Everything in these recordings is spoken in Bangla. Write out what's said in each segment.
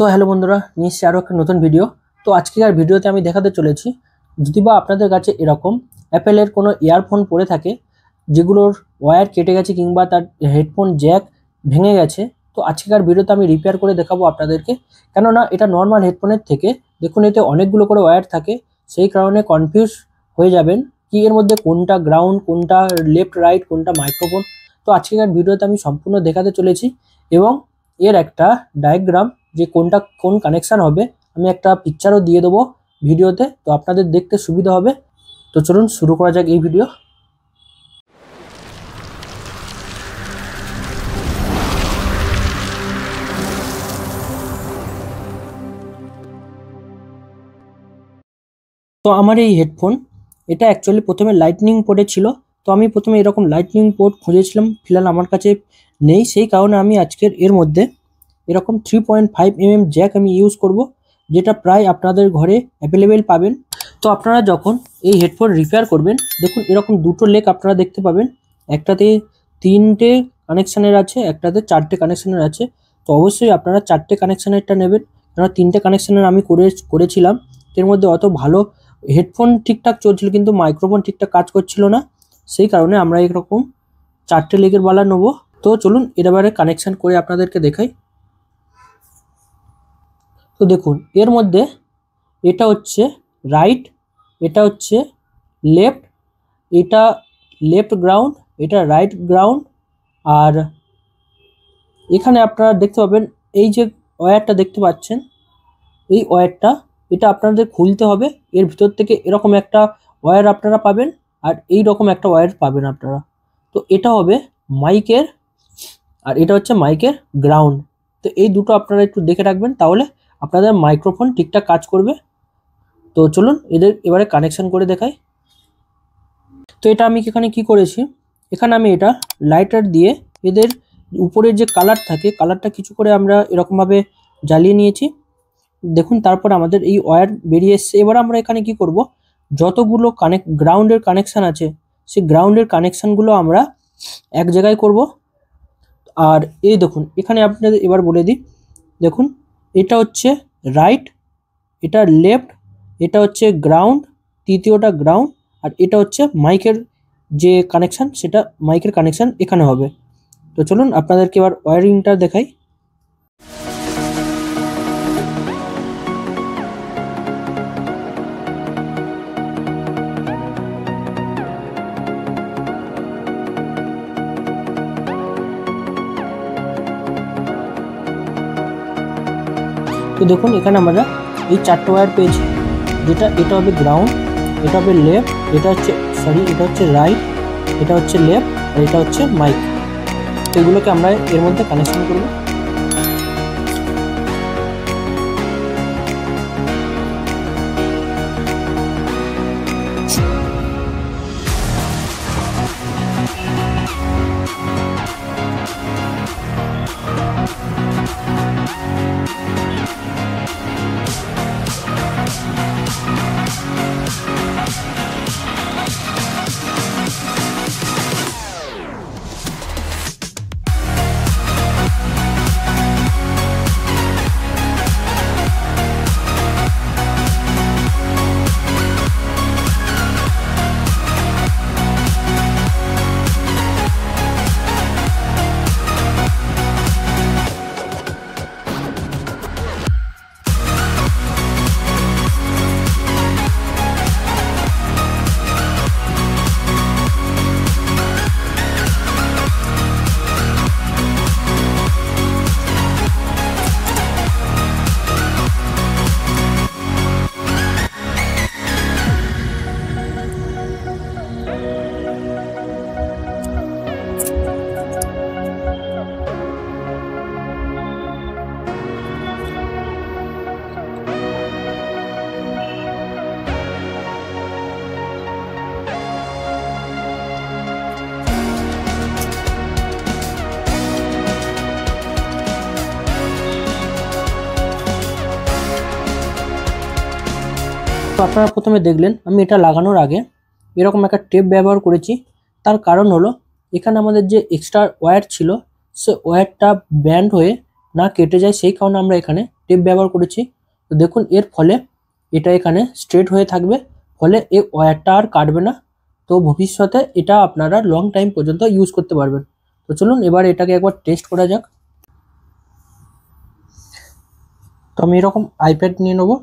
তো হ্যালো বন্ধুরা, নিয়ে এসেছি আরও একটা নতুন ভিডিও। তো আজকের ভিডিওতে আমি দেখাতে চলেছি, যদি বা আপনাদের কাছে এরকম অ্যাপেলের কোনো ইয়ারফোন পড়ে থাকে যেগুলোর ওয়্যার কেটে গেছে কিংবা তার হেডফোন জ্যাক ভেঙে গেছে, তো আজকের ভিডিওতে আমি রিপেয়ার করে দেখাবো আপনাদেরকে। কেননা এটা নর্মাল হেডফোনের থেকে দেখুন এতে অনেকগুলো করে ওয়্যার থাকে, সেই কারণে কনফিউজ হয়ে যাবেন কি এর মধ্যে কোনটা গ্রাউন্ড, কোনটা লেফট রাইট, কোনটা মাইক্রোফোন। তো আজকের ভিডিওতে আমি সম্পূর্ণ দেখাতে চলেছি এবং এর একটা ডায়াগ্রাম যে কোনটা কোন কানেকশন হবে আমি একটা পিকচারও দিয়ে দেবো ভিডিওতে, তো আপনাদের দেখতে সুবিধা হবে। তো চলুন শুরু করা যাক এই ভিডিও। তো আমার এই হেডফোন এটা অ্যাকচুয়ালি প্রথমে লাইটনিং পোর্টে ছিল। তো আমি প্রথমে এরকম লাইটনিং পোর্ট খুঁজেছিলাম, ফিলহাল আমার কাছে নেই, সেই কারণে আমি আজকের এর মধ্যে এরকম 3.5 mm জ্যাক আমি ইউজ করব, যেটা প্রায় আপনাদের ঘরে অ্যাভেলেবেল পাবেন। তো আপনারা যখন এই হেডফোন রিপেয়ার করবেন দেখুন এরকম দুটো লেগ আপনারা দেখতে পাবেন, একটাতে 3টে কানেকশানের আছে, একটাতে 4টে কানেকশানের আছে। তো অবশ্যই আপনারা 4টে কানেকশানেরটা নেবেন, কেননা 3টে কানেকশানের আমি করেছিলাম, এর মধ্যে অত ভালো হেডফোন ঠিকঠাক চলছিল কিন্তু মাইক্রোফোন ঠিকঠাক কাজ করছিল না, সেই কারণে আমরা এরকম 4টে লেগের বালা নেবো। তো চলুন এবারে কানেকশান করে আপনাদেরকে দেখাই। তো দেখুন এর মধ্যে এটা হচ্ছে রাইট, এটা হচ্ছে লেফট, এটা লেফট গ্রাউন্ড, এটা রাইট গ্রাউন্ড। আর এখানে আপনারা দেখতে পাবেন এই যে ওয়্যারটা দেখতে পাচ্ছেন, এই ওয়্যারটা এটা আপনাদের খুলতে হবে, এর ভিতর থেকে এরকম একটা ওয়্যার আপনারা পাবেন আর এই রকম একটা ওয়্যার পাবেন আপনারা। তো এটা হবে মাইকের আর এটা হচ্ছে মাইকের গ্রাউন্ড। তো এই দুটো আপনারা একটু দেখে রাখবেন, তাহলে আপনাদের মাইক্রোফোন ঠিকঠাক কাজ করবে। তো চলুন এদের এবারে কানেকশন করে দেখাই। তো এটা আমি এখানে কি করেছি, এখানে আমি এটা লাইটার দিয়ে এদের উপরের যে কালার থাকে কালারটা কিছু করে আমরা এরকমভাবে জ্বালিয়ে নিয়েছি দেখুন। তারপর আমাদের এই ওয়্যার বেরিয়ে এসছে। এবার আমরা এখানে কি করব, যতগুলো গ্রাউন্ডের কানেকশান আছে সেই গ্রাউন্ডের কানেকশানগুলো আমরা এক জায়গায় করব। আর এই দেখুন এখানে আপনাদের এবার বলে দিই, দেখুন এটা হচ্ছে রাইট, এটা লেফট, এটা হচ্ছে গ্রাউন্ড, তৃতীয়টা গ্রাউন্ড, আর এটা হচ্ছে মাইকের যে কানেকশান, সেটা মাইকের কানেকশান এখানে হবে। তো চলুন আপনাদেরকে এবার ওয়্যারিংটা দেখাই। তো দেখুন এখানে আমরা এই 4টে ওয়্যার পেয়েছি, যেটা এটা হবে গ্রাউন্ড, এটা হবে লেফট, এটা হচ্ছে এটা হচ্ছে রাইট, এটা হচ্ছে লেফট, আর এটা হচ্ছে মাইক। তো এগুলোকে আমরা এর মধ্যে কানেকশন করব। তো আপনারা প্রথমে দেখলেন আমি এটা লাগানোর আগে এরকম একটা টেপ ব্যবহার করেছি, তার কারণ হলো এখানে আমাদের যে এক্সট্রা ওয়্যার ছিল সে ওয়্যারটা ব্যান্ড হয়ে না কেটে যায়, সেই কারণে আমরা এখানে টেপ ব্যবহার করেছি। তো দেখুন এর ফলে এটা এখানে স্ট্রেট হয়ে থাকবে, ফলে এই ওয়্যারটা আর কাটবে না। তো ভবিষ্যতে এটা আপনারা লং টাইম পর্যন্ত ইউজ করতে পারবেন। তো চলুন এবার এটাকে একবার টেস্ট করা যাক। তো আমি এরকম আইপ্যাড নিয়ে নেবো।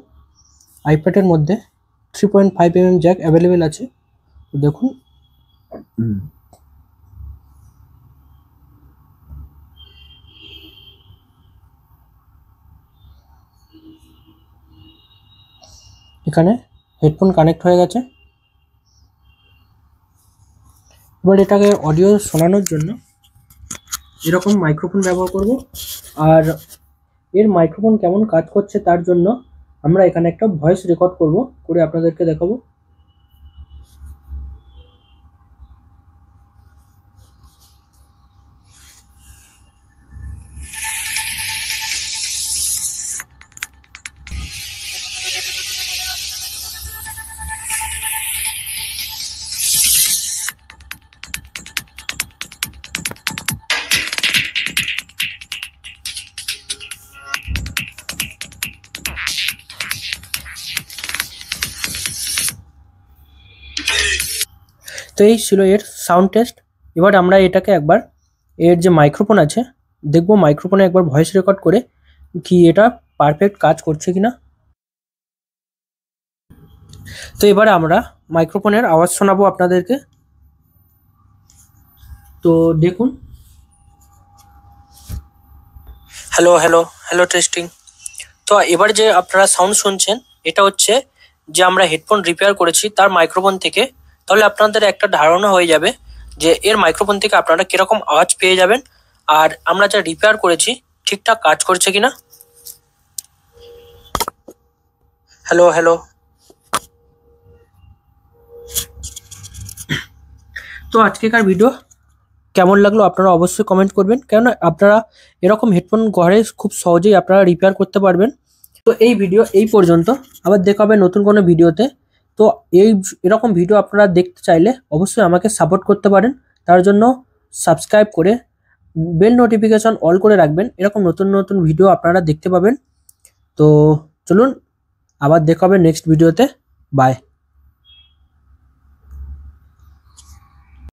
আইপ্যাডের মধ্যে 3.5 mm জ্যাক অ্যাভেলেবেল আছে। তো দেখুন এখানে হেডফোন কানেক্ট হয়ে গেছে। এবার এটাকে অডিও শোনানোর জন্য এরকম মাইক্রোফোন ব্যবহার করব। আর এর মাইক্রোফোন কেমন কাজ করছে তার জন্য আমরা এখানে একটা ভয়েস রেকর্ড করে আপনাদেরকে দেখাবো। তো এই ছিল এর সাউন্ড টেস্ট। এবার আমরা এটাকে একবার এর যে মাইক্রোফোন আছে দেখবো মাইক্রোফোনে একবার ভয়েস রেকর্ড করে কি এটা পারফেক্ট কাজ করছে কিনা। তো এবারে আমরা মাইক্রোফোনের আওয়াজ শোনাবো আপনাদেরকে। তো দেখুন, হ্যালো হ্যালো হ্যালো টেস্টিং। তো এবার যে আপনারা সাউন্ড শুনছেন এটা হচ্ছে যে আমরা হেডফোন রিপেয়ার করেছি তার মাইক্রোফোন থেকে। তাহলে আপনাদের একটা ধারণা হয়ে যাবে যে এর মাইক্রোফোন থেকে আপনারা কিরকম আওয়াজ পেয়ে যাবেন, আর আমরা যা রিপেয়ার করেছি ঠিকঠাক কাজ করছে কিনা। Hello hello. তো আজকেকার ভিডিও কেমন লাগলো আপনারা অবশ্যই কমেন্ট করবেন, কেননা আপনারা এরকম হেডফোন ঘরে খুব সহজেই আপনারা রিপেয়ার করতে পারবেন। তো এই ভিডিও এই পর্যন্ত, আবার দেখা হবে নতুন কোনো ভিডিওতে। তো এরকম ভিডিও আপনারা দেখতে চাইলে অবশ্যই আমাকে সাপোর্ট করতে পারেন। তার জন্য সাবস্ক্রাইব করে বেল নোটিফিকেশন অল করে রাখবেন, এরকম নতুন নতুন ভিডিও আপনারা দেখতে পাবেন। তো চলুন আবার দেখা হবে নেক্সট ভিডিওতে। বাই।